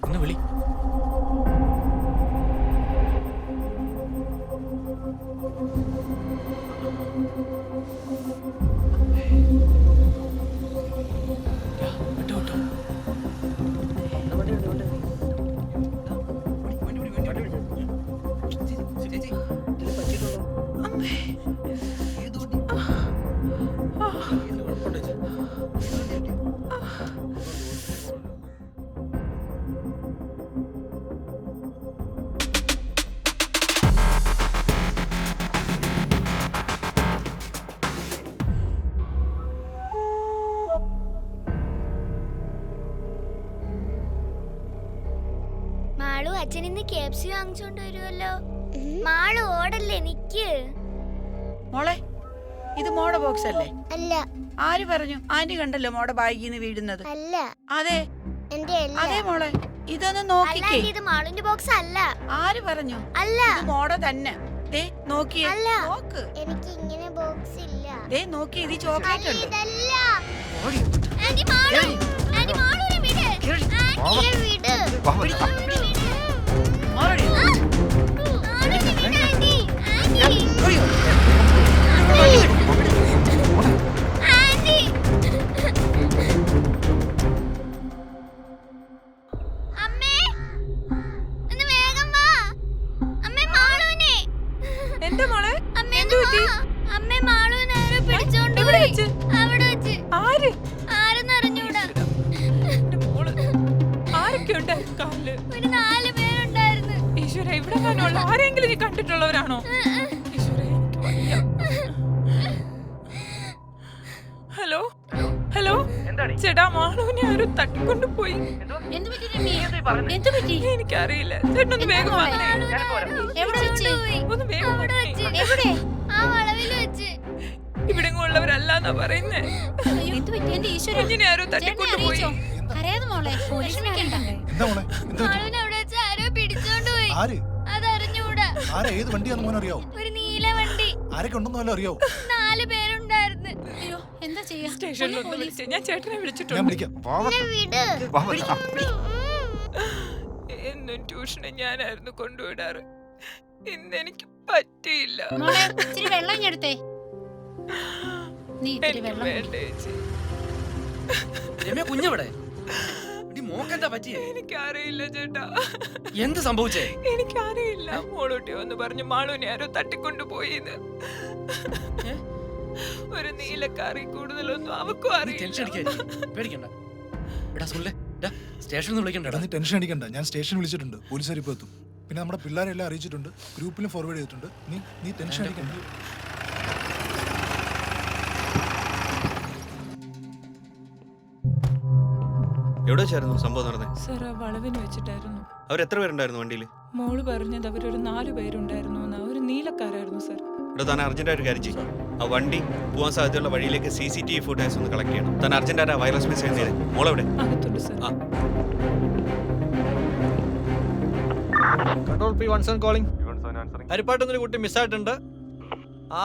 ഒന്ന് വിളി. മാളു അച്ഛനിന്ന് KFC വാങ്ങിച്ചോണ്ട് വരുമല്ലോ. മാളു ഓടല്ലേ, നിക്ക്. മോളെ, ഇത് മോടെ ബോക്സ് അല്ലേ? അല്ല. ആര് പറഞ്ഞു? ആന്റി കണ്ടല്ലോ മോടെ ബാഗിൽ നിന്ന് വീഴുന്നത്. അല്ല. അതെ എന്റെ അല്ല. അതെ മോളെ, ഇതൊന്ന് നോക്കിക്കേ. ഇത് മാളുവിന്റെ ബോക്സ് അല്ല. ആര് പറഞ്ഞു? അല്ല, ഇത് മോടെ തന്നെ. ദേ നോക്കിയേ. അല്ല. നോക്ക്. എനിക്ക് ഇങ്ങനെ ബോക്സ് ഇല്ല. ദേ നോക്കി, ഇത് ചോക്ലേറ്റ് ഉണ്ട്. ഇതല്ല. ആന്റി മാളു, ആന്റി മാളുവിനെ വിട്. ആന്റിയെ വിട്. മോളെ, ആന്റി വിട്, ആന്റി. ആന്റി. ആന്റി. അമ്മേ, ഒന്ന് വേഗം വാ. അമ്മേ, മാളുവിനെ. എന്താ മോളെ? അമ്മേ, അമ്മേ, മാളുവിനെ ആരോ പിടിച്ചോണ്ട് എവിടെ പോയി. വെച്ച്? അവിടെ വെച്ച്. ആര്? ആരെന്ന് അറിഞ്ഞൂടാ. എന്റെ മോള് ആരൊക്കെ ഉണ്ടായിരുന്നു കാലില്? ഒരു 4 പേരുണ്ടായിരുന്നു. ഈശ്വര, ഇവിടെ കാണുള്ള ആരെങ്കിലും നീ കണ്ടിട്ടുള്ളവരാണോ? ഈശ്വര, എനിക്ക് വയ്യ. ഹലോ ഹലോ, ചേട്ടാ, മാളുവിനെ ആരോ തട്ടിക്കൊണ്ട് പോയി. എനിക്കറിയില്ല. ചേട്ടനൊന്ന് വേഗം വന്നേ. ഒന്ന് വേഗം വന്നേ. ആ വളവിൽ വെച്ച്. ഇവിടെ ഉള്ളവരല്ലാന്നാ പറയുന്നേ. കുഞ്ഞിനെ ആരോ തട്ടിക്കൊണ്ട് പോയി. മാളുവിനെ അവിടെ വെച്ച് ആരോ പിടിച്ചോണ്ട് പോയി. അതറിഞ്ഞൂടാ. ഒരു നീല വണ്ടി. അറിയാവോ? 4 പേരുണ്ടായിരുന്നു. സ്റ്റേഷനിലൊന്ന് വിളിച്ചേ, ഞാൻ ചേട്ടനെ വിളിച്ചിട്ടുണ്ട്. എന്നെ വിട്. എന്നും ട്യൂഷന് ഞാനായിരുന്നു കൊണ്ടുവിടാറ്. ഇന്ന് എനിക്ക് പറ്റിയില്ല. എനിക്ക് വേണ്ട ചേച്ചി. കുഞ്ഞവിടെ മോക്കെന്താ പറ്റിയേ? എനിക്കറിയില്ല ചേട്ടാ. എന്ത് സംഭവിച്ചേ? എനിക്കറിയില്ല. മോളൂട്ടി വന്ന് പറഞ്ഞു മാളുവിനെ ആരോ തട്ടിക്കൊണ്ടുപോയിന്ന്. ഒരു നീലക്കാറി കൂടുതലൊന്നും അവക്കും അറിയില്ല. പേടിക്കണ്ട. സ്റ്റേഷനിൽ വിളിക്കണ്ട. നീ ടെൻഷൻ അടിക്കണ്ട, ഞാൻ സ്റ്റേഷൻ വിളിച്ചിട്ടുണ്ട്. പോലീസുകാർ ഇപ്പോൾ എത്തും. പിന്നെ നമ്മുടെ പിള്ളേരെല്ലാം അറിയിച്ചിട്ടുണ്ട്, ഗ്രൂപ്പിലും ഫോർവേഡ് ചെയ്തിട്ടുണ്ട്. നീ ടെൻഷൻ അടിക്കണ്ട. എവിടെ വെച്ചായിരുന്നു സംഭവം നടന്നേ? സാർ, ആ വളവിന് വെച്ചിട്ടായിരുന്നു. അവരെത്ര പേരുണ്ടായിരുന്നു വണ്ടിയിൽ? മോള് പറഞ്ഞത് അവരൊരു 4 പേരുണ്ടായിരുന്നു. ഒരു നീലക്കാരായിരുന്നു സാർ. ഇവിടെ താൻ അർജന്റായിട്ട് കാര്യം ചെയ്യും. ആ വണ്ടി പോകാൻ സാധ്യതയുള്ള വഴിയിലേക്ക് CCTV ഫുട്ടേജ് ഒന്ന് കളക്ട് ചെയ്യണം. താൻ അർജന്റായിട്ട് വയർലെസ് മെസ്സേജ് ചെയ്തേ. മോളെവിടെ? അകത്തുണ്ട് സാർ. Control P17 calling. ഹരിപ്പാട്ടുന്നൊരു കുട്ടി മിസ്സായിട്ടുണ്ട്.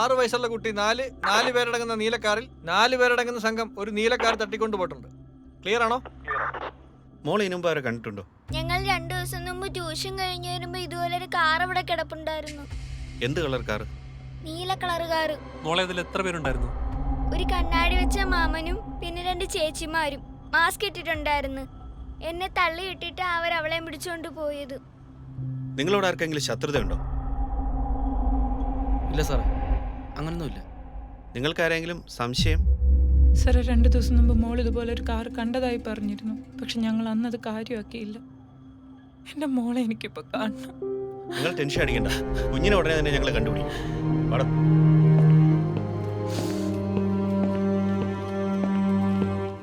6 വയസ്സുള്ള കുട്ടി. 4 പേരടങ്ങുന്ന നീലക്കാറിൽ 4 പേരടങ്ങുന്ന സംഘം ഒരു നീലക്കാർ തട്ടിക്കൊണ്ടു പോയിട്ടുണ്ട്. ക്ലിയർ ആണോ? മോളെ ഇതിനു മുമ്പ് അവരെ കണ്ടിട്ടുണ്ടോ? ഞങ്ങൾ 2 ദിവസം മുമ്പ് ട്യൂഷൻ കഴിഞ്ഞ് വരുമ്പോ ഇതുപോലെ ഒരു കാർ ഇവിടെ കിടപ്പുണ്ടായിരുന്നു. എന്ത് കളർ കാർ? നീല കളർ കാർ. മോളെ ഇതിൽ എത്ര പേരുണ്ടായിരുന്നു? ഒരു കണ്ണാടി വെച്ച മാമനും പിന്നെ 2 ചേച്ചിമാരും മാസ്ക് ഇട്ടിട്ടുണ്ടായിരുന്നു. എന്നെ തള്ളി ഇട്ടിട്ട് അവർ അവളെ പിടിച്ചോണ്ട് പോയത്. നിങ്ങളോട് ആർക്കെങ്കിലും ശത്രുതയുണ്ടോ? ഇല്ല സാറേ, അങ്ങനൊന്നുമില്ല. നിങ്ങൾക്ക് ആരെങ്കിലും സംശയം? സാർ, 2 ദിവസം മുമ്പ് മോൾ ഇതുപോലെ ഒരു കാർ കണ്ടതായി പറഞ്ഞിരുന്നു. പക്ഷെ ഞങ്ങൾ അന്നത് കാര്യമാക്കിയില്ല. എന്റെ മോളെ എനിക്കിപ്പോ കാണണം. നിങ്ങൾ ടെൻഷൻ അടിക്കണ്ട, കുഞ്ഞിനെ ഉടനെ തന്നെ ഞങ്ങൾ കണ്ടുപിടിക്കും.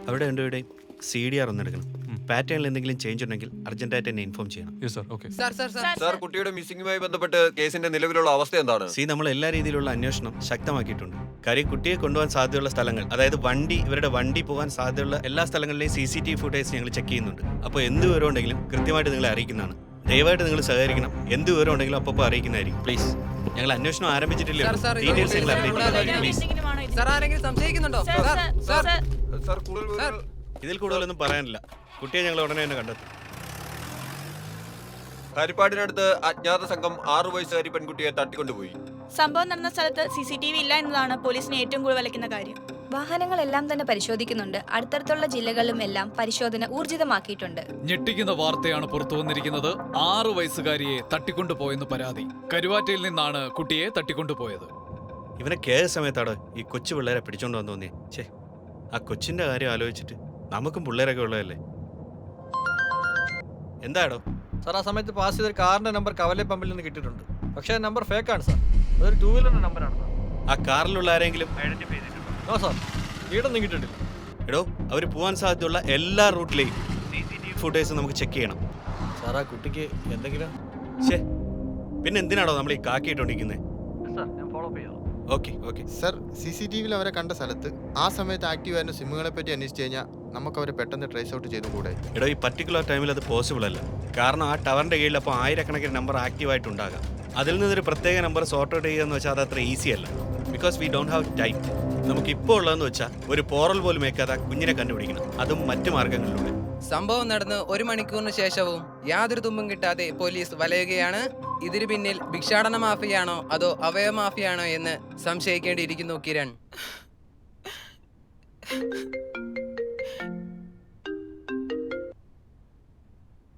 അവിടെ രണ്ടുപേരുടെയും CDR ഒന്നെടുക്കണം. പാറ്റേണിൽ എന്തെങ്കിലും ചേഞ്ച് ഉണ്ടെങ്കിൽ അർജന്റായിട്ട് എന്നെ ഇൻഫോം ചെയ്യണം. സാർ, കുട്ടിയുടെ മിസ്സിംഗുമായി ബന്ധപ്പെട്ട് കേസിന്റെ നിലവിലുള്ള അവസ്ഥ എന്താണ്? നമ്മൾ എല്ലാ രീതിയിലുള്ള അന്വേഷണം ശക്തമാക്കിയിട്ടുണ്ട്. കാര്യം കുട്ടിയെ കൊണ്ടുപോകാൻ സാധ്യതയുള്ള സ്ഥലങ്ങൾ, അതായത് ഇവരുടെ വണ്ടി പോകാൻ സാധ്യതയുള്ള എല്ലാ സ്ഥലങ്ങളിലെയും CCTV ഫുട്ടേജ് ഞങ്ങൾ ചെക്ക് ചെയ്യുന്നുണ്ട്. അപ്പോൾ എന്ത് വിവരം ഉണ്ടെങ്കിലും കൃത്യമായിട്ട് നിങ്ങളെ അറിയിക്കുന്നതാണ്. ദയവായിട്ട് നിങ്ങൾ സഹകരിക്കണം. എന്ത് വിവരം ഉണ്ടെങ്കിലും അപ്പോൾ അറിയിക്കുന്നതായിരിക്കും. പ്ലീസ്. ഞങ്ങൾ അന്വേഷണം ആരംഭിച്ചിട്ടില്ല. ഡീറ്റെയിൽസ് ഞങ്ങൾ ഇതിൽ കൂടുതലൊന്നും പറയാനില്ല. കുട്ടിയെ ഞങ്ങൾ ഉടനെ തന്നെ കണ്ടെത്തും. ഹരിപ്പാടിനടുത്ത് അജ്ഞാത സംഘം 6 വയസ്സുകാരി പെൺകുട്ടിയെ തട്ടിക്കൊണ്ടുപോയി. സംഭവം നടന്ന സ്ഥലത്ത് CCTV ഇല്ല എന്നതാണ് പോലീസിനെ ഏറ്റവും കൂടുതൽ വലയ്ക്കുന്ന കാര്യം. വാഹനങ്ങളെല്ലാം തന്നെ പരിശോധിക്കുന്നുണ്ട്. അടുത്തടുത്തുള്ള ജില്ലകളിലും എല്ലാം പരിശോധന ഊർജിതമാക്കിയിട്ടുണ്ട്. ഞെട്ടിക്കുന്ന വാർത്തയാണ് പുറത്തു വന്നിരിക്കുന്നത്. 6 വയസ്സുകാരിയെ തട്ടിക്കൊണ്ടുപോയെന്ന് പരാതി. കരുവാറ്റയിൽ നിന്നാണ് കുട്ടിയെ തട്ടിക്കൊണ്ടുപോയത്. ഇവനെ കേസ് സമയത്താടോ ഈ കൊച്ചു പിള്ളേരെ പിടിച്ചോണ്ട് വന്നു തോന്നിയേ. ഛേ, ആ കൊച്ചിന്റെ കാര്യം ആലോചിച്ചിട്ട് നമുക്കും പിള്ളേരൊക്കെ ഉള്ളതല്ലേ. എന്താടോ സാർ, ആ സമയത്ത് പാസ് ചെയ്തൊരു കാറിന്റെ നമ്പർ കവലെ പമ്പിൽ നിന്ന് കിട്ടിയിട്ടുണ്ട്. പക്ഷേ ആ നമ്പർ ഫേക്കാണ് സാർ. അതൊരു 2 വീലറിന്റെ നമ്പറാണ് സാർ. ആ കാറിലുള്ള ആരെങ്കിലും ഐഡന്റിഫൈ ചെയ്തിട്ടുണ്ടോ? നോ സാർ, ഈടൊന്നും കിട്ടിയിട്ടില്ല. എടോ അവർ പോകാൻ സാധ്യതയുള്ള എല്ലാ റൂട്ടിലെയും ഫുട്ടേജ് നമുക്ക് ചെക്ക് ചെയ്യണം. സാർ, ആ കുട്ടിക്ക് എന്തെങ്കിലും ഛേ, പിന്നെ എന്തിനാണോ നമ്മൾ ഈ കാക്കിയിട്ടോണ്ടിരിക്കുന്നത്? സാർ, ഞാൻ ഫോളോ അപ്പ് ചെയ്യാം. Okay okay. സർ, CCTVയിൽ അവരെ കണ്ട സ്ഥലത്ത് ആ സമയത്ത് ആക്റ്റീവ് ആയിരുന്ന സിമ്മുകളെ പറ്റി അന്വേഷിച്ച് കഴിഞ്ഞാൽ നമുക്ക് അവരെ പെട്ടെന്ന് ട്രേസ് ഔട്ട് ചെയ്തും കൂടെ. എടോ ഈ പർട്ടിക്കുലർ ടൈമിൽ അത് പോസിബിൾ അല്ല. കാരണം ആ ടവറിന്റെ കീഴിൽ അപ്പോൾ ആയിരക്കണക്കിന് നമ്പർ ആക്റ്റീവായിട്ടുണ്ടാകാം. അതിൽ നിന്നൊരു പ്രത്യേക നമ്പർ സോർട്ട് ഔട്ട് ചെയ്യുക എന്ന് വെച്ചാൽ അത് അത്ര ഈസി അല്ല. Because we don't have time. നമുക്ക് ഇപ്പോൾ ഉള്ളതെന്ന് വെച്ചാൽ ഒരു പോറൽ പോലും വെക്കാതെ കുഞ്ഞിനെ കണ്ടുപിടിക്കണം, അതും മറ്റു മാർഗങ്ങളിലൂടെ. സംഭവം നടന്ന് 1 മണിക്കൂറിന് ശേഷവും യാതൊരു തുമ്പും കിട്ടാതെ പോലീസ് വലയുകയാണ്. ഇതിന് പിന്നിൽ ഭിക്ഷാടന മാഫിയാണോ അതോ അവയവ മാഫിയാണോ എന്ന് സംശയിക്കേണ്ടിയിരിക്കുന്നു കിരൺ.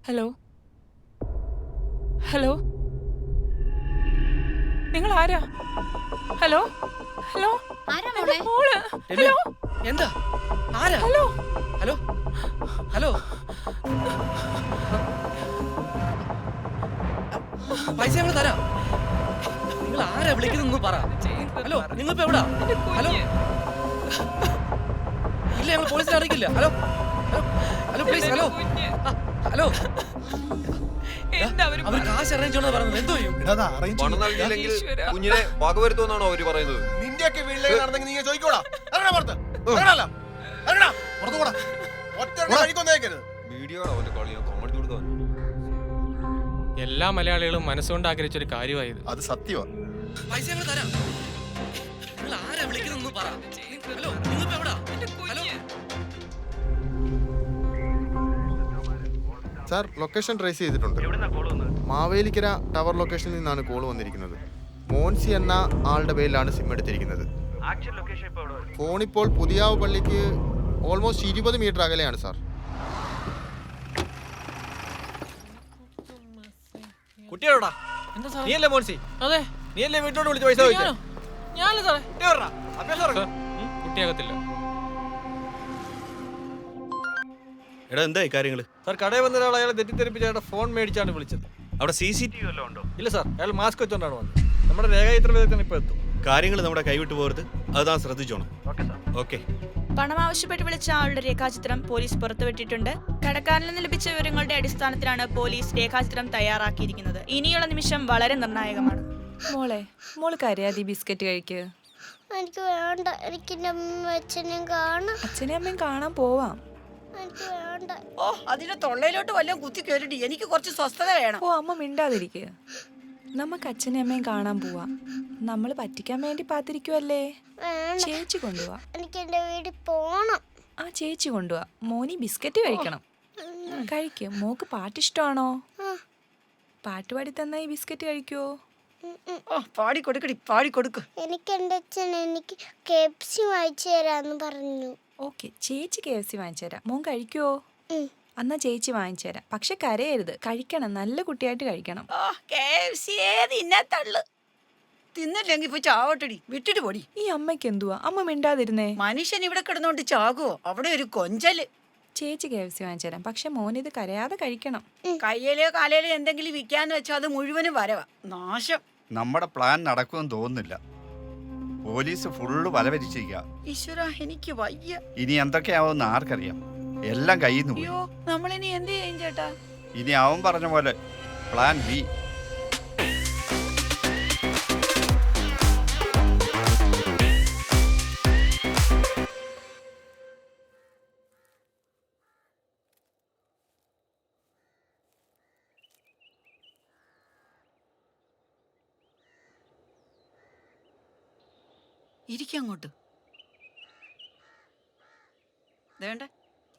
ഹലോ ഹലോ, നിങ്ങൾ ആരാ? ഹലോ ഹലോ, എന്റെ മോള്. രമ്യ, എന്താ? ആരാ? ഹലോ ഹലോ ഹലോ, പൈസ ഞങ്ങൾ തരാം. നിങ്ങൾ ആരാ വിളിക്കുന്നൊന്ന് പറ. ഹലോ, നിങ്ങളിപ്പോ എവിടാ? ഹലോ, ഇല്ല, ഞങ്ങൾ പോലീസിനെ അറിയിക്കില്ല. Hello hello hello, please. Hello hello, അവർ കാശ് അറേഞ്ച് ചെയ്യണമെന്ന് പറയുന്നത് എന്തോ ചെയ്യും? എടാ, അത് arrange പണം ചെയ്യും. നൽകിയില്ലെങ്കിൽ കുഞ്ഞിനെ വകവരുത്തുമെന്നാണോ അവര് പറയുന്നത്? നിന്റെയൊക്കെ വീട്ടിലേക്ക് നടന്നെങ്കിൽ നീ ചോദിക്കോടാ. ഇറങ്ങടാ പുറത്ത്. ഇറങ്ങടാ. ഇറങ്ങടാ. പുറത്ത് പോടാ. ഒറ്റ കഴിക്കൊന്നേക്കരുത്. വീഡിയോയുടെ അവന്റെ കളിയാ കോമഡി കൊടുക്കാൻ. എല്ലാ മലയാളികളും മനസ്സുകൊണ്ട് ആഗ്രഹിച്ചൊരു കാര്യമായത്. അത് സത്യമാണ്. പൈസ ഞങ്ങൾ തരാം. നിങ്ങൾ ആരാ വിളിക്കുന്നൊന്ന് പറ. ഹലോ, നിങ്ങളിപ്പോ എവിടാ? ഹലോ, സാർ, ലൊക്കേഷൻ ട്രേസ് ചെയ്തിട്ടുണ്ട്. മാവേലിക്കര ടവർ ലൊക്കേഷനിൽ നിന്നാണ് കോൾ വന്നിരിക്കുന്നത്. മോൻസി എന്ന ആളുടെ പേരിലാണ് സിം എടുത്തിരിക്കുന്നത്. ഫോണിപ്പോൾ പുതിയാവ് പള്ളിക്ക് ഓൾമോസ്റ്റ് 20 മീറ്റർ അകലെയാണ് സാർ. കുട്ടിയോടാ. എന്താ സാർ? നീയല്ലേ മോൻസി? അതെ, നീയല്ലേ വീട്ടിലോട്ട് വിളിച്ച് പൈസ ചോദിച്ചേ? ഞാനല്ല സാറേ. കുട്ടിയാകത്തില്ല. എടാ എന്താ ഈ കാര്യങ്ങൾ? സാർ, കടയിൽ വന്ന ഒരാൾ അയാളെ തെറ്റിദ്ധരിപ്പിച്ച് അയാളുടെ ഫോൺ മേടിച്ചാണ് വിളിച്ചത്. അവിടെ CCTV വല്ലതും ഉണ്ടോ? ഇല്ല സാർ, അയാൾ മാസ്ക് വെച്ചോണ്ടാണ് വന്നത്. നമ്മുടെ രേഖാചിത്ര വിദഗ്ധൻ ഇപ്പോൾ എത്തും. കാര്യങ്ങൾ നമ്മുടെ കൈവിട്ട് പോകരുത്, അത് താൻ ശ്രദ്ധിച്ചോണം. ഓക്കെ. പണം ആവശ്യപ്പെട്ട് വിളിച്ച ആളുടെ രേഖാചിത്രം പോലീസ് പുറത്തുവിട്ടിട്ടുണ്ട്. കടക്കാരിൽ നിന്ന് ലഭിച്ച വിവരങ്ങളുടെ അടിസ്ഥാനത്തിലാണ് പോലീസ് രേഖാചിത്രം തയ്യാറാക്കിയിരിക്കുന്നത്. ഇനിയുള്ള നിമിഷം വളരെ നിർണായകമാണ്. മോള് കരയാതി ബിസ്ക്കറ്റ് കഴിക്ക്. എനിക്ക് വേണ്ട. എനിക്ക് എൻ്റെ അമ്മയും അച്ഛനെയും കാണാം. അച്ഛനെയും അമ്മയും കാണാൻ പോവാം. എനിക്ക് വേണ്ട. ഓ, അതിന്റെ തൊള്ളയിലോട്ട് വല്ലതും കുത്തി കയറിട്ട് എനിക്ക് കുറച്ച് സ്വസ്ഥത വേണം. ഓ, അമ്മ മിണ്ടാതിരിക്കുക. നമുക്ക് അച്ഛനെയും അമ്മയും കാണാൻ പോവാം. നമ്മൾ പറ്റിക്കാൻ വേണ്ടി പാത്തിരിക്കുവല്ലേ. വേണ്ട. ചേച്ചി കൊണ്ടുപോവാ. എനിക്ക് എൻ്റെ വീട്ടിൽ പോണം. ആ, ചേച്ചി കൊണ്ടുപോവാ. മോനി ബിസ്ക്കറ്റ് കഴിക്കണം. കഴിക്കും. മോക്ക് പാട്ട് ഇഷ്ടമാണോ? പാട്ട് പാടി തന്നാ ഈ ബിസ്ക്കറ്റ് കഴിക്കുവോ? ഓ, പാടി കൊടുക്കടി, പാടി കൊടുക്ക്. എനിക്ക് എൻ്റെ അച്ഛൻ എനിക്ക് KFC വാങ്ങിച്ചു തരാന്ന് പറഞ്ഞു. ഓക്കെ, ചേച്ചി KFC വാങ്ങിച്ചു തരാം. മോൻ കഴിക്കുവോ? എന്നാ ചേച്ചി വാങ്ങിച്ചു തരാം. പക്ഷെ കരയരുത്, കഴിക്കണം. നല്ല കുട്ടിയായിട്ട് കഴിക്കണം. ഓ, KFC തിന്നാ തള്ളു. തിന്നില്ലെങ്കിൽ ഇപ്പൊ ചാവട്ടടി, വിട്ടിട്ട് പൊടി. ഈ അമ്മയ്ക്ക് എന്തുവാ? അമ്മ മിണ്ടാതിരുന്നേ. മനുഷ്യൻ ഇവിടെ കിടന്നോണ്ട് ചാകുവോ? അവിടെ ഒരു കൊഞ്ചല്. ചേച്ചി KFC വാങ്ങിച്ചു തരാം. പക്ഷെ മോനിത് കരയാതെ കഴിക്കണം. കയ്യിലോ കാലയിലോ എന്തെങ്കിലും വിൽക്കാന്ന് വെച്ചാൽ അത് മുഴുവനും വരവാ. നാശം. നമ്മുടെ പ്ലാൻ നടക്കുമെന്ന് തോന്നുന്നില്ല. പോലീസ് ഫുള്ള് വലവരിച്ചിരിക്കുക. ഈശ്വര, എനിക്ക് വയ്യ. ഇനി എന്തൊക്കെയാവുമെന്ന് ആർക്കറിയാം. എല്ലാം കയ്യിൽ നിന്ന് പോയി. അയ്യോ, നമ്മളിനി എന്ത് ചെയ്യും ചേട്ടാ? ഇനി അവൻ പറഞ്ഞ പോലെ പ്ലാൻ ബി. ഇരിക്കങ്ങോട്ട്. വേണ്ട,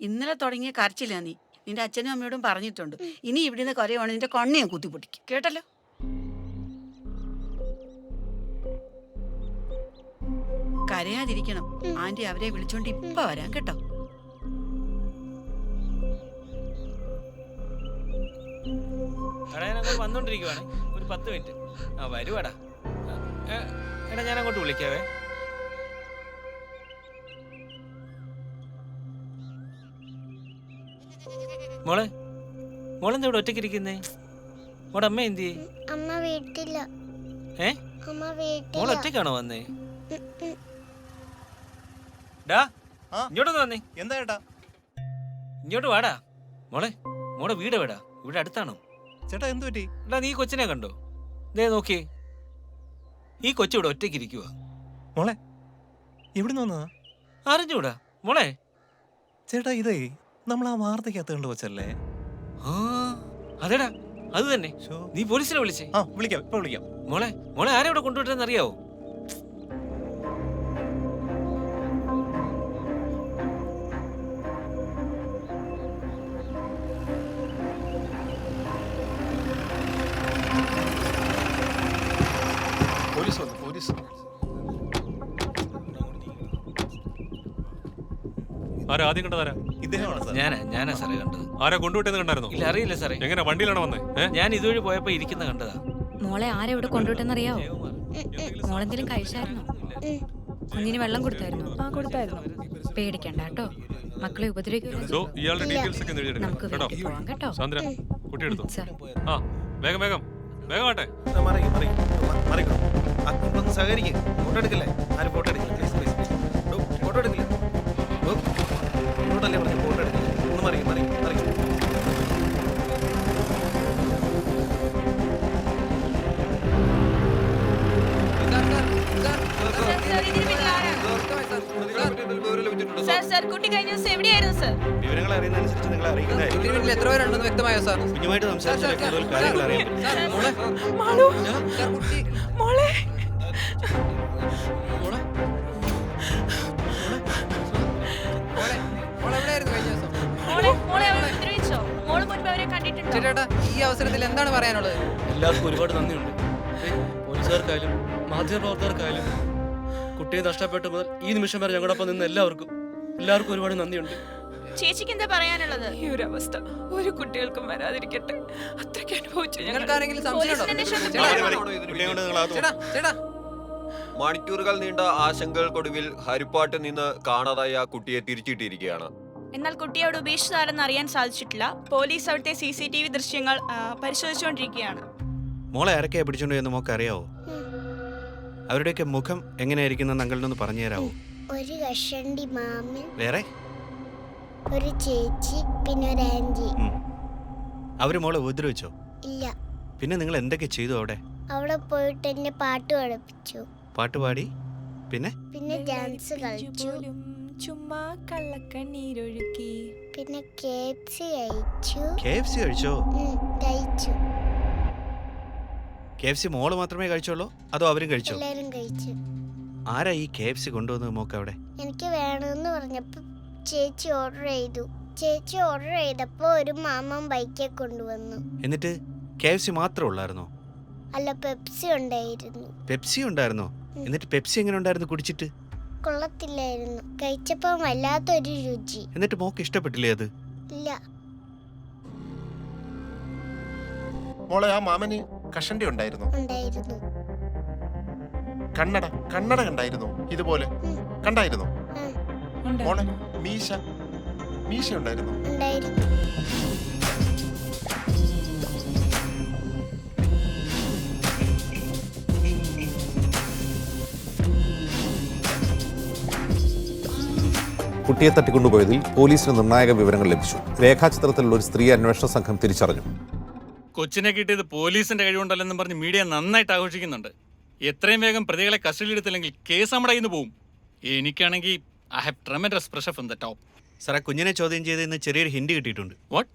ഇന്നലെ തുടങ്ങിയ കരച്ചില്ല നീ. നിന്റെ അച്ഛനും അമ്മയോടും പറഞ്ഞിട്ടുണ്ട്. ഇനി ഇവിടുന്ന് കരയുവാണ് നിന്റെ കണ്ണി ഞാൻ കുത്തിപ്പൊട്ടിക്കും. കേട്ടല്ലോ? കരയാതിരിക്കണം. ആന്റി അവരെ വിളിച്ചോണ്ട് ഇപ്പൊ വരാം കേട്ടോ. എടാ ഞാൻ അങ്ങോട്ട് വന്നോണ്ടിരിക്കുവാണ്, ഒരു 10 മിനിറ്റ്. ആ വരുവാടാ. എടാ ഞാൻ അങ്ങോട്ട് വിളിക്കാവേ. മോളെ മോളെന്താ ഇവിടെ ഒറ്റയ്ക്ക് ഇരിക്കുന്നേ? മോടെ അമ്മ എന്തി? അമ്മ വീട്ടില്ല. ഏ അമ്മ വീട്ടില്ല. മോളെ ഒറ്റയ്ക്കാണോ വന്നേ? ഡാ ഇങ്ങോട്ടൊന്ന് വന്നേ. എന്താ ചേട്ടാ? ഇങ്ങോട്ട് വാടാ. മോളെ മോടെ വീട് എവിടാ? ഇവിടെ അടുത്താണോ? ചേട്ടാ എന്ത് പറ്റി? എടാ നീ കൊച്ചിനെ കണ്ടോ? ദേ നോക്കിയേ, ഈ കൊച്ചു ഇവിടെ ഒറ്റയ്ക്ക് ഇരിക്കുക. മോളെ എവിടെ വന്നതാ? അറിഞ്ഞൂടാ മോളെ. ചേട്ടാ ഇതേ നമ്മൾ ആ വാർത്തക്കകത്ത് കണ്ടു വച്ചല്ലേ? ആ അതെടാ അത് തന്നെ. നീ പോലീസിനെ വിളിച്ചേ? ആ വിളിക്കാം, ഇപ്പൊ വിളിക്കാം. മോളെ മോളെ ആരെ ഇവിടെ കൊണ്ടുവിട്ടെന്ന് അറിയാവോ? പോലീസ് വന്നു, പോലീസ്. ആരാ ആദ്യം കണ്ടതാരാ? ഇദ്ദേഹമാണ് സാർ. ഞാനാ സാറേ കണ്ടത്. ആരാ കൊണ്ടുവിട്ടെന്ന് കണ്ടായിരുന്നോ? ഇല്ല അറിയില്ല സാറേ. എങ്ങനെ വണ്ടിയിലാണോ വന്നേ? ഞാൻ ഇതുവഴി പോയപ്പോ ഇരിക്കുന്ന കണ്ടതാ. മോളെ ആരെവിടെ കൊണ്ടുവിട്ടെന്നറിയാവോ? മോളെന്തെങ്കിലും കഴിച്ചായിരുന്നോ? കുഞ്ഞിന് വെള്ളം കൊടുത്തായിരുന്നോ? ആ കൊടുത്തായിരുന്നു. പേടിക്കണ്ട കേട്ടോ, മക്കളെ ഉപദ്രവിക്കില്ല. ഇയാളുടെ ഡീറ്റെയിൽസ് ഒക്കെ എഴുതിയെടുക്കാം നമുക്ക് കേട്ടോ. വീട്ടിൽ പോവാം കേട്ടോ. സാന്ദ്ര കുട്ടി എടുത്തു. സാർ ആ വേഗം വേഗം വേഗം ആട്ടെ. സഹകരിക്കും. ഫോട്ടോ എടുക്കില്ലേ? ആരും ഫോട്ടോ എടുക്കില്ല. പ്ലീസ് പ്ലീസ് പ്ലീസ് ഫോട്ടോ എടുക്കില്ല. ഇങ്ങോട്ടല്ലേ പറഞ്ഞു ഫോട്ടോ എടുക്കില്ല. ഒന്ന് മറിയും മറിയും മറിയും. സർ കുട്ടി കഴിഞ്ഞ ദിവസം എവിടെയായിരുന്നു സർ? വിവരങ്ങൾ അറിയുന്നതനുസരിച്ച് നിങ്ങളെ അറിയിക്കുന്നതായിരിക്കും. കുട്ടിയുടെ വീട്ടിൽ എത്ര പേരുണ്ടെന്ന് വ്യക്തമായോ സാർ? കുഞ്ഞുമായിട്ട് സംസാരിച്ചാൽ കൂടുതൽ കാര്യങ്ങൾ അറിയാൻ പറ്റും. സാർ, മോളെ. മാളു സാർ, കുട്ടി. മോളെ മോളെ. മോളെ. മോളെ എവിടെയായിരുന്നു കഴിഞ്ഞ ദിവസം? മോളെ അവരെ ഉപദ്രവിച്ചോ? മോള് മുൻപ് അവരെ കണ്ടിട്ടുണ്ടോ? ചേട്ടാ ഈ അവസരത്തിൽ എന്താണ് പറയാനുള്ളത്? എല്ലാവർക്കും ഒരുപാട് നന്ദിയുണ്ട്. പോലീസുകാർക്കായാലും മാധ്യമപ്രവർത്തകർക്കായാലും കുട്ടിയെ നഷ്ടപ്പെട്ട മുതൽ ഈ നിമിഷം വരെ ഞങ്ങളോടൊപ്പം നിന്ന് എല്ലാവർക്കും ഒരുപാട് നന്ദിയുണ്ട്. ചേച്ചിക്ക് എന്താ പറയാനുള്ളത്? ഈ ഒരു അവസ്ഥ ഒരു കുട്ടികൾക്കും വരാതിരിക്കട്ടെ. അത്രയ്ക്ക് അനുഭവിച്ചു ഞങ്ങൾ. നിങ്ങൾക്കാരെങ്കിലും സംശയമുണ്ടോ? കുട്ടിയെ കൊണ്ട് നിങ്ങൾ ചേട്ടാ ചേട്ടാ മണിക്കൂറുകൾ നീണ്ട ആശങ്കകൾക്കൊടുവിൽ ഹരിപ്പാട്ട് നിന്ന് കാണാതായ കുട്ടിയെ തിരിച്ചിട്ടിരിക്കുകയാണ്. എന്നാൽ കുട്ടി അവിടെ ഉപേക്ഷിച്ചതാരെന്ന് അറിയാൻ സാധിച്ചിട്ടില്ല. പോലീസ് അവിടുത്തെ CCTV ദൃശ്യങ്ങൾ പരിശോധിച്ചുകൊണ്ടിരിക്കുകയാണ്. മോളെ ആരൊക്കെയാ പിടിച്ചോണ്ട് എന്ന് മോക്ക് അറിയാവോ? അവരുടെയൊക്കെ മുഖം എങ്ങനെയായിരിക്കുന്ന അങ്കിളിനൊന്ന് പറഞ്ഞു തരാവോ? ഒരു കഷണ്ടി മാമൻ, വേറെ ഒരു ചേച്ചി, പിന്നെ ഒരു ആന്റി. അവര് മോളെ ഉപദ്രവിച്ചോ? ഇല്ല. പിന്നെ നിങ്ങൾ എന്തൊക്കെ ചെയ്തു അവിടെ? അവിടെ പോയിട്ട് എന്നെ പാട്ട് പഠിപ്പിച്ചു. പാട്ട് പാടി? പിന്നെ ഡാൻസ് കളിച്ചു. ചുമ്മാ കള്ളക്കണ്ണീരൊഴുക്കി. പിന്നെ KFC കഴിച്ചു. KFC കഴിച്ചോ? കഴിച്ചു. KFC മോള് മാത്രമേ കഴിച്ചോളൂ അതോ അവരും കഴിച്ചോ? എല്ലാരും കഴിച്ചു. ആരാ ഈ KFC കൊണ്ടുവന്നത് മോക്ക് അവിടെ? എനിക്ക് വേണമെന്ന് പറഞ്ഞപ്പോ ചേച്ചി ഓർഡർ ചെയ്തു. ചേച്ചി ഓർഡർ ചെയ്തപ്പോ ഒരു മാമൻ ബൈക്കെ കൊണ്ടുവന്നു. എന്നിട്ട് KFC മാത്രമേ ഉള്ളായിരുന്നോ? അല്ല, പെപ്സി ഉണ്ടായിരുന്നു. പെപ്സി ഉണ്ടായിരുന്നോ? എന്നിട്ട് പെപ്സി എങ്ങനെ ഉണ്ടായിരുന്നു കുടിച്ചിട്ട്? കൊള്ളത്തില്ലായിരുന്നു. കഴിച്ചപ്പോ വല്ലാത്തൊരു രുചി. എന്നിട്ട് മോക്ക് ഇഷ്ടപ്പെട്ടില്ലേ അത്? ഇല്ല. മോളെ ആ മാമന് കഷണ്ടി ഉണ്ടായിരുന്നു. ഉണ്ടായിരുന്നു. കണ്ണട കണ്ടായിരുന്നു ഇതുപോലെ? കണ്ടായിരുന്നു. മോളെ മീശ ഉണ്ടായിരുന്നു. ഉണ്ടായിരുന്നു. കുട്ടിയെ തട്ടിക്കൊണ്ടുപോയതിൽ പോലീസിന് നിർണായക വിവരങ്ങൾ ലഭിച്ചു. രേഖാചിത്രത്തിലുള്ള ഒരു സ്ത്രീ അന്വേഷണ സംഘം തിരിച്ചറിഞ്ഞു. കൊച്ചിനെ കിട്ടിയത് പോലീസിന്റെ കഴിവുണ്ടല്ലെന്നും പറഞ്ഞ് മീഡിയ നന്നായിട്ട് ആഘോഷിക്കുന്നുണ്ട്. എത്രയും വേഗം പ്രതികളെ കസ്റ്റഡിയിലെടുത്തില്ലെങ്കിൽ കേസ് നമ്മുടെ കയ്യിൽ നിന്ന് പോവും. എനിക്കാണെങ്കിൽ I have tremendous pressure from the top. Sir, കുഞ്ഞിനെ ചോദ്യം ചെയ്ത് ഇന്ന് ചെറിയൊരു ഹിന്റ് കിട്ടിയിട്ടുണ്ട്. വാട്ട്?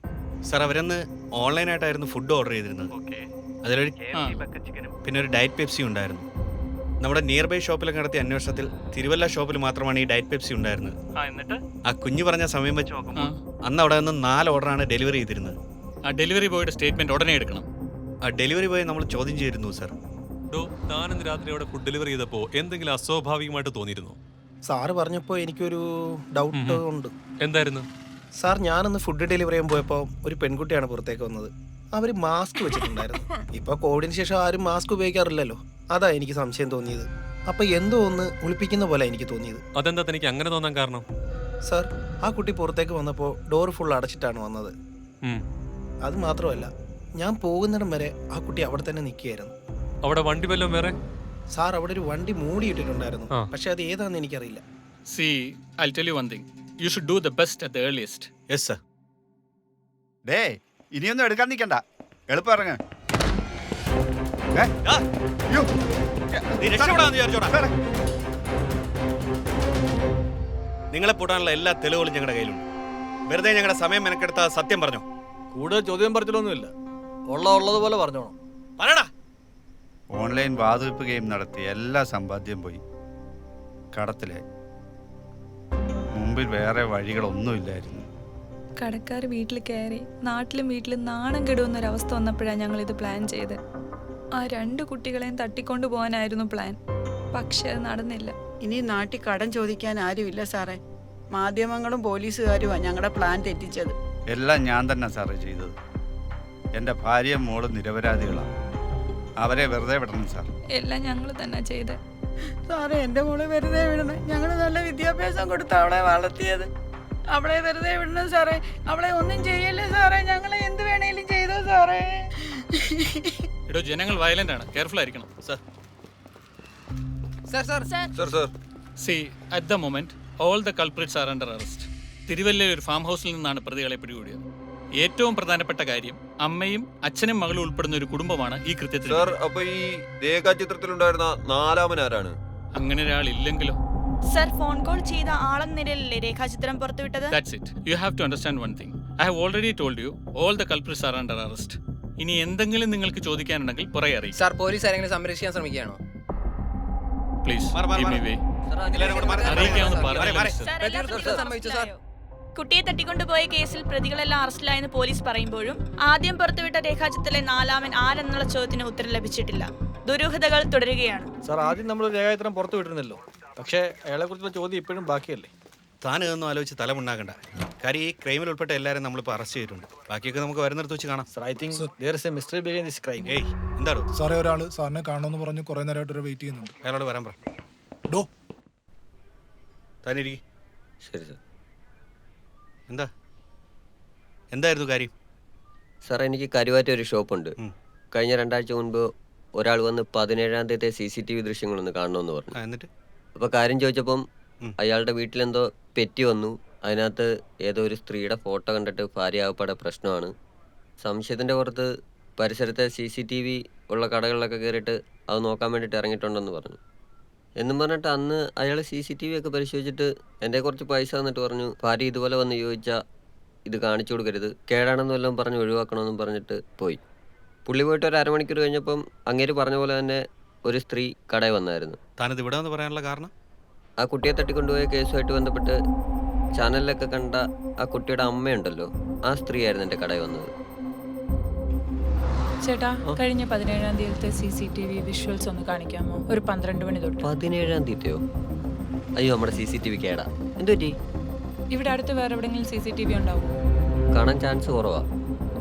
സാർ, അവരന്ന് ഓൺലൈനായിട്ടായിരുന്നു ഫുഡ് ഓർഡർ ചെയ്തിരുന്നത്. അതിലൊരു പിന്നെ ഒരു ഡയറ്റ് പെപ്സി ഉണ്ടായിരുന്നു. നമ്മുടെ നിയർ ബൈ ഷോപ്പിലൊക്കെ നടത്തിയ അന്വേഷണത്തിൽ തിരുവല്ല ഷോപ്പിൽ മാത്രമാണ് ഈ ഡയറ്റ് പെപ്സി ഉണ്ടായിരുന്നത്. ആ കുഞ്ഞ് പറഞ്ഞ സമയം വെച്ച് നോക്കുമ്പോൾ അന്ന് അവിടെ നിന്ന് 4 ഓർഡറാണ് ഡെലിവറി ചെയ്തിരുന്നത്. ആ ഡെലിവറി ബോയുടെ സ്റ്റേറ്റ്മെന്റ് ഉടനെ എടുക്കണം. ആ ഡെലിവറി ബോയെ നമ്മൾ ചോദ്യം ചെയ്തിരുന്നു സർ. താനിന്ന് രാത്രി അവിടെ ഫുഡ് ഡെലിവറി ചെയ്തപ്പോൾ എന്തെങ്കിലും അസ്വാഭാവികമായിട്ട് തോന്നിയിരുന്നു? സാറ് പറഞ്ഞപ്പോൾ എനിക്കൊരു ഡൗട്ട് ഉണ്ട്. എന്തായിരുന്നു സാർ? ഞാനന്ന് ഫുഡ് ഡെലിവറി ചെയ്യാൻ പോയപ്പോൾ ഒരു പെൺകുട്ടിയാണ് പുറത്തേക്ക് വന്നത്. അവർ മാസ്ക് വെച്ചിട്ടുണ്ടായിരുന്നു. ഇപ്പോൾ കോവിഡിന് ശേഷം ആരും മാസ്ക് ഉപയോഗിക്കാറില്ലല്ലോ. അതാ എനിക്ക് സംശയം തോന്നിയത്. അപ്പോൾ എന്തോ ഒന്ന് ഒളിപ്പിക്കുന്ന പോലെ എനിക്ക് തോന്നിയത്. അതെന്താ തനിക്ക് അങ്ങനെ തോന്നാൻ കാരണം? സാർ, ആ കുട്ടി പുറത്തേക്ക് വന്നപ്പോൾ ഡോർ ഫുൾ അടച്ചിട്ടാണ് വന്നത്. അത് മാത്രമല്ല, ഞാൻ പോകുന്നിടം വരെ ആ കുട്ടി അവിടെ തന്നെ നിൽക്കുകയായിരുന്നു. അവിടെ വണ്ടി വല്ലതും വേറെ? സാർ, അവിടെ ഒരു വണ്ടി മൂടിയിട്ടിട്ടുണ്ടായിരുന്നു. പക്ഷെ അത് ഏതാണെന്ന് എനിക്കറിയില്ല. See, I'll tell you one thing. You should do the best at the earliest. Yes, sir. Day ഇനിയൊന്നും എടുക്കാൻ നിൽക്കണ്ട, എളുപ്പം ഇറങ്ങ. നിങ്ങളെ പൂട്ടാനുള്ള എല്ലാ തെളിവുകളും ഞങ്ങളുടെ കയ്യിലുണ്ട്. വെറുതെ ഞങ്ങളുടെ സമയം മെനക്കെടുത്ത സത്യം പറഞ്ഞോ. കൂടുതൽ ചോദ്യം പറച്ചിലൊന്നുമില്ല, ഉള്ളതുപോലെ പറഞ്ഞോണം. പറയടാ. ഓൺലൈൻ വാതുവെപ്പ് ഗെയിം നടത്തി എല്ലാ സമ്പാദ്യം പോയി, കടത്തിലായി. മുമ്പിൽ വേറെ വഴികളൊന്നുമില്ലായിരുന്നു. കടക്കാർ വീട്ടിൽ കയറി നാട്ടിലും വീട്ടിലും നാണം കെടുന്നൊരവസ്ഥ വന്നപ്പോഴാണ് ഞങ്ങളിത് പ്ലാൻ ചെയ്ത്. ആ 2 കുട്ടികളെയും തട്ടിക്കൊണ്ടു പോകാനായിരുന്നു പ്ലാൻ. പക്ഷെ അത് നടന്നില്ല. ഇനി നാട്ടിൽ കടം ചോദിക്കാൻ ആരുമില്ല സാറേ. മാധ്യമങ്ങളും പോലീസുകാരുമാണ് ഞങ്ങളുടെ പ്ലാൻ തെറ്റിച്ചത്. എല്ലാം ഞാൻ തന്നെ സാറേ ചെയ്തത്. എൻ്റെ ഭാര്യയും മോളും നിരപരാധികളാണ്. അവരെ വെറുതെ വിടണം സാർ. എല്ലാം ഞങ്ങൾ തന്നെ ചെയ്ത്. സാറേ, എൻ്റെ മോളെ വെറുതെ വിടണം. ഞങ്ങൾ നല്ല വിദ്യാഭ്യാസം കൊടുത്ത് അവളെ വളർത്തിയത്. അവളെ വെറുതെ വിടണം സാറേ. അവളെ ഒന്നും ചെയ്യല്ലേ സാറേ. ഞങ്ങളെ എന്ത് വേണേലും ചെയ്തോ സാറേ. എടോ, ജനങ്ങൾ വയലന്റ് ആണ്, കെയർഫുൾ ആയിരിക്കണം. Sir sir sir sir See, at the moment, all the culprits are under arrest. തിരുവല്ലയിൽ ഒരു ഫാം ഹൗസിൽ നിന്നാണ് പ്രതികളെ പിടികൂടിയത്. ഏറ്റവും പ്രധാനപ്പെട്ട കാര്യം, അമ്മയും അച്ഛനും മകളും ഉൾപ്പെടുന്ന ഒരു കുടുംബമാണ് ഈ കൃത്യത്തിൽ. സർ, അപ്പൊ ഈ രേഖാചിത്രത്തിലുണ്ടായിരുന്ന 4-ാമൻ ആരാണ്? അങ്ങനെ ഒരാളില്ലെങ്കിലോ? സർ, ഫോൺ കോൾ ചെയ്ത ആളെന്ന നിലയിലല്ലേ രേഖാചിത്രം പുറത്തുവിട്ടത്? That's it. You have to understand one thing. I have already told you, all the culprits are under arrest. ഇനി എന്തെങ്കിലും നിങ്ങൾക്ക് ചോദിക്കാനുണ്ടെങ്കിൽ പുറകെ അറിയിക്കും. സാർ, പോലീസ് ആരെങ്കിലും സംരക്ഷിക്കാൻ ശ്രമിക്കുകയാണോ? Please give me way. അറിയിക്കാമെന്ന് പറഞ്ഞു. കുട്ടിയെ തട്ടിക്കൊണ്ടുപോയ കേസിൽ പ്രതികളെല്ലാം അറസ്റ്റിലായെന്ന് പോലീസ് പറയുമ്പോഴും ആദ്യം പുറത്തുവിട്ട രേഖാചിത്രത്തിലെ 4-ാമൻ ആരെന്നുള്ള ചോദ്യത്തിന് ഉത്തരം ലഭിച്ചിട്ടില്ല. ദുരൂഹതകൾ തുടരുകയാണ്. സാർ, ആദ്യം നമ്മൾ രേഖാചിത്രം പുറത്തു വിട്ടിരുന്നല്ലോ. പക്ഷേ അയാളെ കുറിച്ചുള്ള ചോദ്യം ഇപ്പോഴും ബാക്കിയല്ലേ. താൻ ഇതൊന്നും ആലോചിച്ച് തലമുണ്ടാകണ്ട. കാര്യം ഈ ക്രൈമിൽ ഉൾപ്പെട്ട എല്ലാവരും നമ്മളിപ്പോൾ അറസ്റ്റ് ചെയ്തിട്ടുണ്ട്. ബാക്കിയൊക്കെ നമുക്ക് വരുന്നിടത്ത് വെച്ച് കാണാം. Sir, I think there is a mystery behind this crime. ഏയ്, എന്താണോ സാറേ, ഒരാൾ സാറിനെ കാണണമെന്ന് പറഞ്ഞ് കുറേ നേരമായിട്ട് വെയിറ്റ് ചെയ്യുന്നുണ്ട്. അയാളോട് വരാൻ പറ. ഡോ താനിരിക്കും. ശരി സാർ. എന്തായിരുന്നു കാര്യം? സാർ, എനിക്ക് കരുവാറ്റ ഒരു ഷോപ്പുണ്ട്. കഴിഞ്ഞ 2 ആഴ്ച മുൻപ് ഒരാൾ വന്ന് 17-ാം തീയതി CCTV ദൃശ്യങ്ങളൊന്ന് കാണണമെന്ന് പറഞ്ഞു. എന്നിട്ട് അപ്പോൾ കാര്യം ചോദിച്ചപ്പം അയാളുടെ വീട്ടിലെന്തോ പെറ്റി വന്നു. അതിനകത്ത് ഏതോ ഒരു സ്ത്രീയുടെ ഫോട്ടോ കണ്ടിട്ട് ഭാര്യ ആകപ്പാടെ പ്രശ്നമാണ്. സംശയത്തിൻ്റെ പുറത്ത് പരിസരത്തെ CCTV ഉള്ള കടകളിലൊക്കെ കയറിയിട്ട് അത് നോക്കാൻ വേണ്ടിയിട്ട് ഇറങ്ങിയിട്ടുണ്ടെന്ന് പറഞ്ഞു. എന്നും പറഞ്ഞിട്ട് അന്ന് അയാൾ CCTV ഒക്കെ പരിശോധിച്ചിട്ട് എൻ്റെ കുറച്ച് പൈസ തന്നിട്ട് പറഞ്ഞു, ഭാര്യ ഇതുപോലെ വന്ന് ചോദിച്ചാൽ ഇത് കാണിച്ചു കൊടുക്കരുത്, കേടാണെന്നും എല്ലാം പറഞ്ഞ് ഒഴിവാക്കണമെന്നും പറഞ്ഞിട്ട് പോയി. പുള്ളി പോയിട്ട് ഒരു അരമണിക്കൂർ കഴിഞ്ഞപ്പം അങ്ങേര് പറഞ്ഞ പോലെ തന്നെ ഒരു സ്ത്രീ കടയിൽ വന്നായിരുന്നു. താനിത് ഇവിടെ വന്ന് പറയാനുള്ള കാരണം? ആ കുട്ടിയെ തട്ടിക്കൊണ്ടുപോയ കേസുമായിട്ട് ബന്ധപ്പെട്ട് ചാനലിലൊക്കെ കണ്ട ആ കുട്ടിയുടെ അമ്മയുണ്ടല്ലോ, ആ സ്ത്രീ ആയിരുന്നു എൻ്റെ കടയിൽ വന്നത്. ചേട്ടാ, കഴിഞ്ഞ 17-ാം തീയതിയിലത്തെ CCTV വിഷ്വൽസ് ഒന്ന് കാണിക്കാമോ? ഒരു 12 മണി തൊട്ട്. 17-ാം തീയതിയോ? അയ്യോ, നമ്മുടെ CCTV കേടാ. എന്തു പറ്റി? ഇവിടെ അടുത്ത് വേറെ എവിടെയെങ്കിലും CCTV ഉണ്ടാവും? കാണാൻ ചാൻസ് കുറവാ.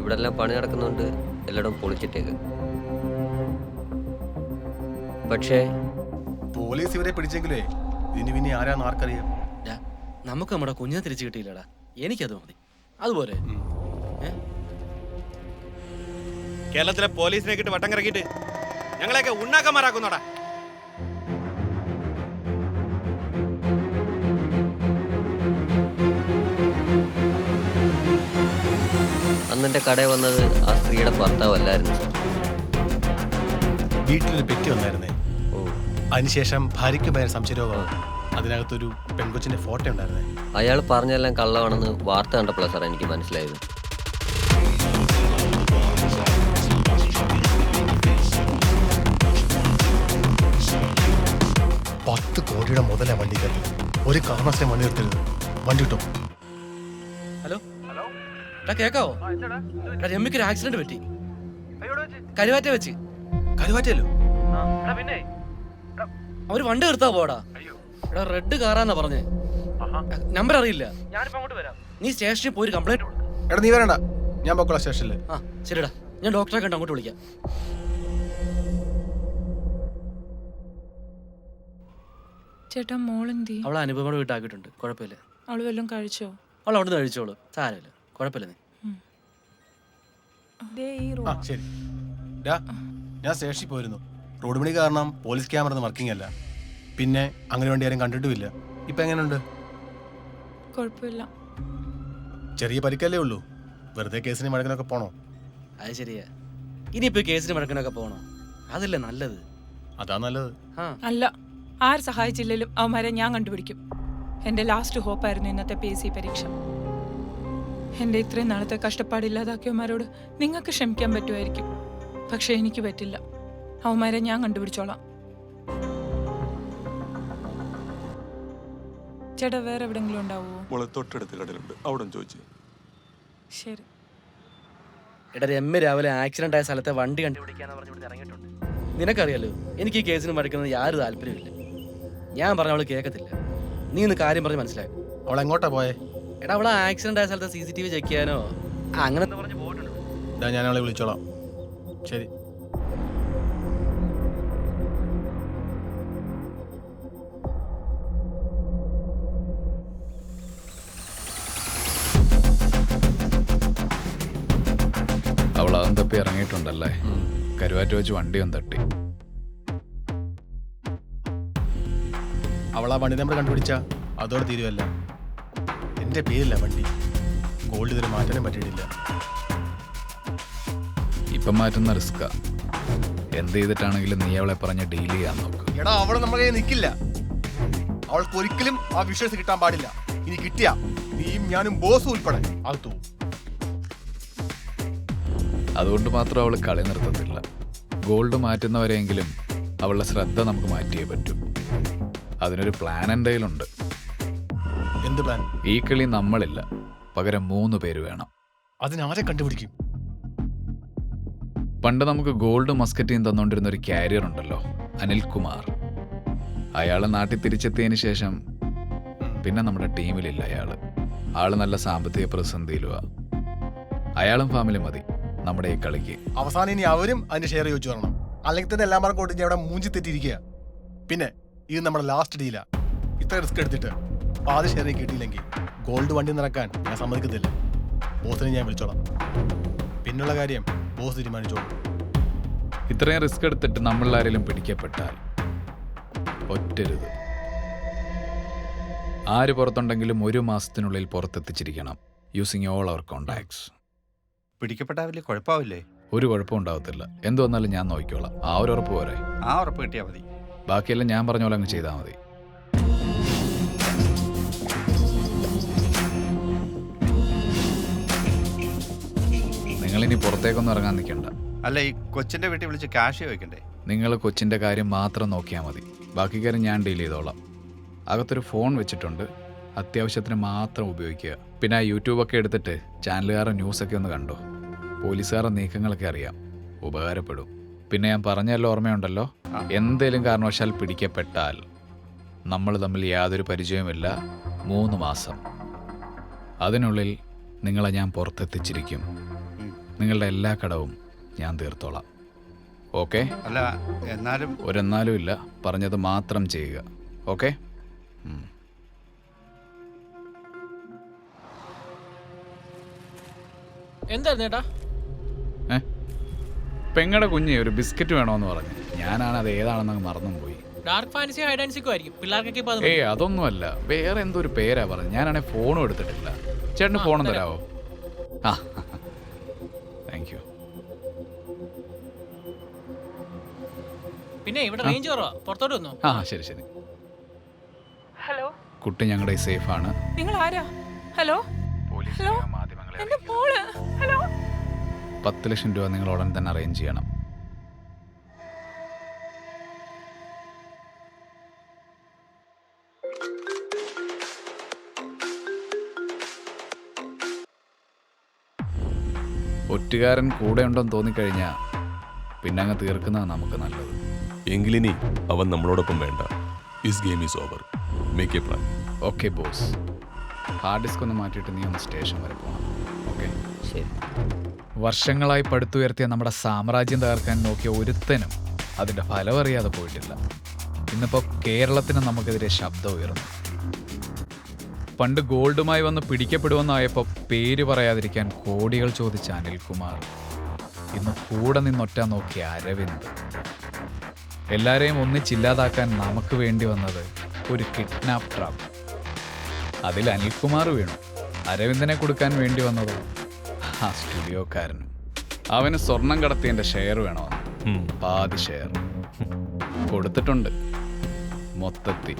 ഇവിടെ എല്ലാം പണി നടക്കുന്നുണ്ട്, എല്ലായിടും പൊളിച്ചിട്ടേക്ക്. പക്ഷേ പോലീസ് ഇവരെ പിടിച്ചെങ്കിലേ ഇനി പിന്നെ ആരാന്ന് ആർക്കറിയാം. നമുക്ക് നമ്മുടെ കുഞ്ഞിനെ തിരിച്ചു കിട്ടിയില്ലടാ. എനിക്കത് മതി. അതുപോലെ കേരളത്തിലെ പോലീസിനെ കിട്ടി വട്ടം കറക്കിയിട്ട് ഞങ്ങളെയൊക്കെ ഉണ്ണാക്കന്മാരാക്കുന്നോടാ. അന്നെൻ്റെ കടയിൽ വന്നത് ആ സ്ത്രീയുടെ ഭർത്താവല്ലായിരുന്നു. വീട്ടിലൊരു പെറ്റി വന്നായിരുന്നേ. അതിനുശേഷം ഭാര്യയ്ക്ക് ഭയങ്കര സംശയരോഗമാണ്. അതിനകത്തൊരു പെൺകൊച്ചിന്റെ ഫോട്ടോ ഉണ്ടായിരുന്നേ. അയാൾ പറഞ്ഞെല്ലാം കള്ളമാണെന്ന് വാർത്ത കണ്ടപ്പോഴാണ് സാർ എനിക്ക് മനസ്സിലായത്. $10 കോടിയുടെ മുതലാ വണ്ടിക്കകത്ത്. ഒരു കാരണവശാലും വണ്ടി നിർത്തരുത്. വണ്ടി കിട്ടും. ഹലോ കേക്കാവോ? രമ്യക്ക് ഒരു ആക്സിഡന്റ് പറ്റി, കരുവാറ്റ വെച്ച്. കരുവാറ്റല്ലോ? പിന്നെ അവര് വണ്ടി നിർത്താ പോടാ. എടാ റെഡ് കാറാന്നാ പറഞ്ഞേ, നമ്പർ അറിയില്ല. നീ സ്റ്റേഷനിൽ പോയി കംപ്ലൈന്റ്. എടാ നീ വരണ്ട, ഞാൻ പൊക്കോളാം സ്റ്റേഷനിൽ. ആ ശരിടാ, ഞാൻ ഡോക്ടറെ കണ്ട് അങ്ങോട്ട് വിളിക്കാം. ചേട്ടാ മോളെന്തി? അവളെ അനുപമയുടെ വീട്ടാക്കിയിട്ടുണ്ട്, കുഴപ്പമില്ല. അവള് വല്ലതും കഴിച്ചോ? അവൾ അവിടെ നിന്ന് കഴിച്ചോളൂ, സാരമില്ല, കുഴപ്പമില്ല. ആ ശരി. ഞാൻ സ്റ്റേഷനിൽ പോയിരുന്നു. റോഡ് പണി കാരണം പോലീസ് ക്യാമറ ഒന്നും വർക്കിംഗ് അല്ല. പിന്നെ അങ്ങനെ വേണ്ടി ആരും കണ്ടിട്ടുമില്ല. ഇപ്പൊ എങ്ങനെയുണ്ട്? കുഴപ്പമില്ല. ചെറിയ പരിക്കല്ലേ ഉള്ളൂ. വെറുതെ കേസിന് മടങ്ങനൊക്കെ പോണോ? അത് ശരിയാ. ഇനിയിപ്പോ കേസിന് മടക്കനൊക്കെ പോണോ? അതല്ലേ നല്ലത്. അതാ നല്ലത്. അല്ല, ആര് സഹായിച്ചില്ലേലും അവന്മാരെ ഞാൻ കണ്ടുപിടിക്കും. എൻ്റെ ലാസ്റ്റ് ഹോപ്പായിരുന്നു ഇന്നത്തെ PSC പരീക്ഷ. എൻ്റെ ഇത്രയും നാളത്തെ കഷ്ടപ്പാടില്ലാതാക്കിയവന്മാരോട് നിങ്ങൾക്ക് ക്ഷമിക്കാൻ പറ്റുമായിരിക്കും, പക്ഷെ എനിക്ക് പറ്റില്ല. അവന്മാരെ ഞാൻ കണ്ടുപിടിച്ചോളാം. ചേട്ടാ വേറെ എവിടെങ്കിലും ഉണ്ടാവുമോ? തൊട്ടടുത്ത് കടലുണ്ട്, അവിടെ ചോദിച്ചു. ശരി. എടാ രമ്യ രാവിലെ ആക്സിഡന്റ് ആയ സ്ഥലത്തെ വണ്ടി കണ്ടുപിടിക്കാന്ന് പറഞ്ഞ് ഇവിടെ ഇറങ്ങിയിട്ടുണ്ട്. നിനക്കറിയാലോ, എനിക്ക് ഈ കേസിന് മടക്കുന്നത് യാതൊരു താല്പര്യമില്ല. ഞാൻ പറഞ്ഞ അവള് കേൾക്കത്തില്ല. നീ ഒന്ന് കാര്യം പറഞ്ഞ് മനസ്സിലാക്കും. അവൾ എങ്ങോട്ടാ പോയേ? എടാ അവളെ ആക്സിഡന്റ് ആയ സ്ഥലത്തെ CCTV ചെക്ക് ചെയ്യാനോ അങ്ങനെ പറഞ്ഞ് പോയിട്ടുണ്ട്. ഞാൻ അവളെ വിളിച്ചോളാം. ശരി. അവൾ അതും തപ്പി ഇറങ്ങിയിട്ടുണ്ടല്ലേ? കരുവാറ്റ വെച്ച് വണ്ടിയും തട്ടി. അവൾ ആ വണ്ടി നമ്പർ കണ്ടുപിടിച്ചാ അതോടെ തീരുവല്ല. എൻ്റെ പേരില്ല വണ്ടി. ഗോൾഡ് ഇതുവരെ മാറ്റാനും പറ്റിയിട്ടില്ല. ഇപ്പം മാറ്റുന്ന റിസ്ക്കാ. എന്ത് ചെയ്തിട്ടാണെങ്കിലും നീ അവളെ പറഞ്ഞ് ഡീൽ ചെയ്യാൻ നോക്ക്. എടാ അവൾ നമ്മുടെ കയ്യിൽ നിൽക്കില്ല. അവൾക്ക് ഒരിക്കലും ആ വിഷ്വൽസ് കിട്ടാൻ പാടില്ല. ഇനി കിട്ടിയാ നീയും ഞാനും ബോസും ഉൾപ്പെടെ അകത്തു. അതുകൊണ്ട് മാത്രം അവൾ കളി നിർത്തത്തില്ല. ഗോൾഡ് മാറ്റുന്നവരെങ്കിലും അവളുടെ ശ്രദ്ധ നമുക്ക് മാറ്റിയേ പറ്റൂ. അതിനൊരു പ്ലാൻ എൻ്റെ കയ്യിലുണ്ട്. എന്ത് പ്ലാൻ? ഈ കളി നമ്മളില്ല, പകരം 3 പേര് വേണം. അതിനാരെ കണ്ടുപിടിക്കും? പണ്ട് നമുക്ക് ഗോൾഡ് മസ്കറ്റിയും തന്നുകൊണ്ടിരുന്ന ഒരു കാരിയർ ഉണ്ടല്ലോ, അനിൽകുമാർ. അയാൾ നാട്ടിൽ തിരിച്ചെത്തിയതിന് ശേഷം പിന്നെ നമ്മുടെ ടീമിലില്ല അയാൾ. ആള് നല്ല സാമ്പത്തിക പ്രതിസന്ധിയിലുവാ. അയാളും ഫാമിലി മതി നമ്മുടെ ഈ കളിക്ക്. അവസാനം ഇനി അവരും അതിന്റെ ഷെയർ ചോദിച്ചു വരണം. അല്ലെങ്കിൽ തന്നെ എല്ലാം കൊണ്ട് ഞാൻ അവിടെ മൂഞ്ചി തെറ്റിയിരിക്കുക. പിന്നെ ഇത് നമ്മുടെ ലാസ്റ്റ് ഡീലാ. ഇത്ര റിസ്ക് എടുത്തിട്ട് പാതി ഷെയർ കിട്ടിയില്ലെങ്കിൽ ഗോൾഡ് വണ്ടി നിറക്കാൻ ഞാൻ സമ്മതിക്കത്തില്ല. ബോസിനെ ഞാൻ വിളിച്ചോളാം. പിന്നുള്ള കാര്യം ബോസ് തീരുമാനിച്ചോളൂ. ഇത്രയും റിസ്ക് എടുത്തിട്ട് നമ്മളാരെങ്കിലും പിടിക്കപ്പെട്ടാൽ ഒറ്റരുത്. ആര് പുറത്തുണ്ടെങ്കിലും 1 മാസത്തിനുള്ളിൽ പുറത്തെത്തിച്ചിരിക്കണം, യൂസിങ് ഓൾ അവർ കോണ്ടാക്ട്സ്. പിടിക്കപ്പെട്ടാൽ വലിയ കുഴപ്പമാവില്ലേ? ഒരു കുഴപ്പം ഉണ്ടാവത്തില്ല. എന്ത് വന്നാലും ഞാൻ നോക്കിക്കോളാം. ആ ഒരു ഉറപ്പ് പോരെ? ആ ഉറപ്പ് കിട്ടിയാൽ മതി. ബാക്കിയെല്ലാം ഞാൻ പറഞ്ഞ പോലെ അങ്ങ് ചെയ്താൽ മതി. നിങ്ങളിനി പുറത്തേക്കൊന്നും ഇറങ്ങാൻ നിൽക്കണ്ട. അല്ല, ഈ കൊച്ചിന്റെ വീട്ടിൽ വിളിച്ച് ക്യാഷ് ചോദിക്കണ്ടേ? നിങ്ങൾ കൊച്ചിൻ്റെ കാര്യം മാത്രം നോക്കിയാൽ മതി. ബാക്കി കാര്യം ഞാൻ ഡീൽ ചെയ്തോളാം. അകത്തൊരു ഫോൺ വെച്ചിട്ടുണ്ട്, അത്യാവശ്യത്തിന് മാത്രം ഉപയോഗിക്കുക. പിന്നെ ആ യൂട്യൂബൊക്കെ എടുത്തിട്ട് ചാനലുകാരുടെ ന്യൂസൊക്കെ ഒന്ന് കണ്ടോ. പോലീസുകാരുടെ നീക്കങ്ങളൊക്കെ അറിയാം, ഉപകാരപ്പെടും. പിന്നെ ഞാൻ പറഞ്ഞല്ലോ, ഓർമ്മയുണ്ടല്ലോ, എന്തേലും കാരണവശാൽ പിടിക്കപ്പെട്ടാൽ നമ്മൾ തമ്മിൽ യാതൊരു പരിചയവുമില്ല. 3 മാസം. അതിനുള്ളിൽ നിങ്ങളെ ഞാൻ പുറത്തെത്തിച്ചിരിക്കും. നിങ്ങളുടെ എല്ലാ കടവും ഞാൻ തീർത്തോളാം. ഓക്കെ? അല്ല എന്നാലും ഒരെന്നാലും ഇല്ല, പറഞ്ഞത് മാത്രം ചെയ്യുക. ഓക്കെ? എന്തായിരുന്നു ഏട്ടാ? പെങ്ങടെ കുഞ്ഞ് ഒരു ബിസ്ക്കറ്റ് വേണോന്ന് പറഞ്ഞു. ഞാനാണ് അത് ഏതാണെന്ന് മറന്നും പോയി. ഡാർക്ക് ഫാൻസി ഹൈഡ് ആൻഡ് സീക്കും ആയിരിക്കും പിള്ളേർക്കൊക്കെ ഇപ്പോ. ഏയ് അതൊന്നുമല്ല, വേറെ എന്തോ ഒരു പേരാ പറഞ്ഞു. ഞാനാണെ ഫോണും എടുത്തിട്ടില്ല. ചേട്ടന് ഫോണും തരാവോ? ആ താങ്ക് യു. പിന്നെ ഇവിടെ റേഞ്ച് കുറവാ, പുറത്തോട്ട് വന്നോ? ആ ശരി ശരി. ഹലോ, കുട്ടി ഞങ്ങളുടെ സേഫാണ്. നിങ്ങൾ ആരാ? ഹലോ ഹലോ, എന്റെ മോള്. ഹലോ, 10 ലക്ഷം രൂപ നിങ്ങൾ ഉടൻ തന്നെ അറേഞ്ച് ചെയ്യണം. ഒറ്റുകാരൻ കൂടെ ഉണ്ടെന്ന് തോന്നിക്കഴിഞ്ഞാൽ പിന്നെ അങ്ങ് തീർക്കുന്നതാണ് നമുക്ക് നല്ലത്. എങ്കിലിനി അവൻ നമ്മളോടൊപ്പം വേണ്ട. Is game is over. Make a plan. Okay boss. Hard disk ഒന്ന് മാറ്റിയിട്ട് നീ ഒന്ന് സ്റ്റേഷൻ വരെ പോകണം. ഓക്കെ ശരി. വർഷങ്ങളായി പടുത്തുയർത്തിയ നമ്മുടെ സാമ്രാജ്യം തകർക്കാൻ നോക്കിയ ഒരുത്തനും അതിൻ്റെ ഫലം അറിയാതെ പോയിട്ടില്ല. ഇന്നിപ്പോൾ കേരളത്തിന് നമുക്കെതിരെ ശബ്ദം ഉയർന്നു. പണ്ട് ഗോൾഡുമായി വന്ന് പിടിക്കപ്പെടുമെന്നായപ്പോൾ പേര് പറയാതിരിക്കാൻ കോടികൾ ചോദിച്ച അനിൽകുമാർ, ഇന്ന് കൂടെ നിന്നൊറ്റ നോക്കിയ അരവിന്ദ്. എല്ലാവരെയും ഒന്നിച്ചില്ലാതാക്കാൻ നമുക്ക് വേണ്ടി വന്നത് ഒരു കിഡ്നാപ്പ് ട്രാപ്പ്. അതിൽ അനിൽകുമാർ വീണു. അരവിന്ദനെ കൊടുക്കാൻ വേണ്ടി വന്നത് ആ സ്റ്റുഡിയോക്കാരനും. അവന് സ്വർണം കടത്തിയതിൻ്റെ ഷെയർ വേണമെന്ന്, പാതി ഷെയർ കൊടുത്തിട്ടുണ്ട്. മൊത്തത്തിൽ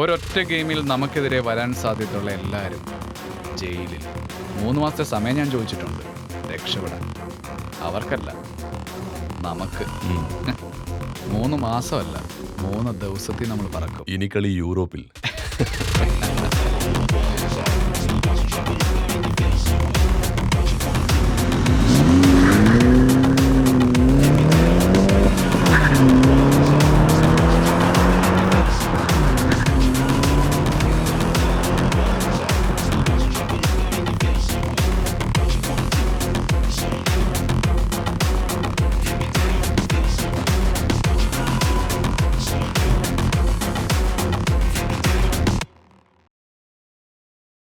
ഒരൊറ്റ ഗെയിമിൽ നമുക്കെതിരെ വരാൻ സാധ്യതയുള്ള എല്ലാവരും ജയിലിൽ. 3 മാസത്തെ സമയം ഞാൻ ചോദിച്ചിട്ടുണ്ട് രക്ഷപ്പെടാൻ. അവർക്കല്ല, നമുക്ക്. 3 മാസമല്ല, 3 ദിവസത്തിൽ നമ്മൾ പറക്കും. ഇനി കളി യൂറോപ്പിൽ.